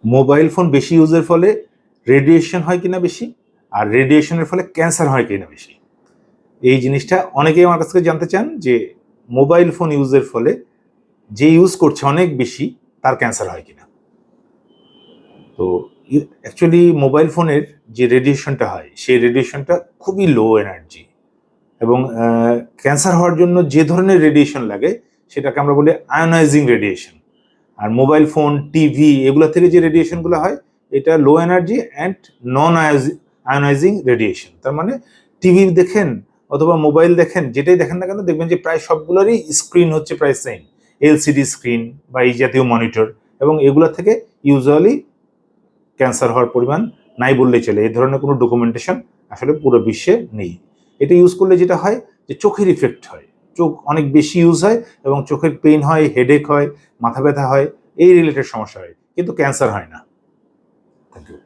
Mobile phone বেশি ইউজের ফলে রেডিয়েশন হয় কিনা বেশি, আর রেডিয়েশনের ফলে ক্যান্সার হয় কিনা বেশি। এই জিনিসটা অনেকেই আমার কাছ থেকে জানতে চান যে মোবাইল ফোন ইউজের ফলে যে ইউজ করছে অনেক বেশি তার ক্যান্সার হয় কিনা। তো অ্যাকচুয়ালি মোবাইল ফোনের যে রেডিয়েশনটা হয় সেই রেডিয়েশনটা খুবই লো এনার্জি, এবং ক্যান্সার হওয়ার জন্য যে ধরনের রেডিয়েশন লাগে সেটাকে আমরা বলি আয়োনাইজিং রেডিয়েশন। আর মোবাইল ফোন, টিভি এগুলো থেকে যে রেডিয়েশনগুলো হয় এটা low energy and non ionising radiation. তার মানে টিভি দেখেন অথবা মোবাইল দেখেন, যেটাই দেখেন না কেন দেখবেন যে প্রায় সবগুলোরই স্ক্রিন হচ্ছে প্রায় সেম, এলসিডি স্ক্রিন বা এই জাতীয় মনিটর, এবং এগুলো থেকে ইউজুয়ালি ক্যান্সার হওয়ার পরিমাণ নাই বললেই চলে। এই ধরনের কোনো ডকুমেন্টেশন আসলে পুরো বিশ্বে নেই। এটা ইউজ করলে যেটা হয় যে চোখের ইফেক্ট হয়, চোখ অনেক বেশি ইউজ হয় এবং চোখের পেইন হয়, হেডেক হয়, মাথা ব্যথা হয়, এই রিলেটেড সমস্যা হয়, কিন্তু ক্যান্সার হয় না। Thank you.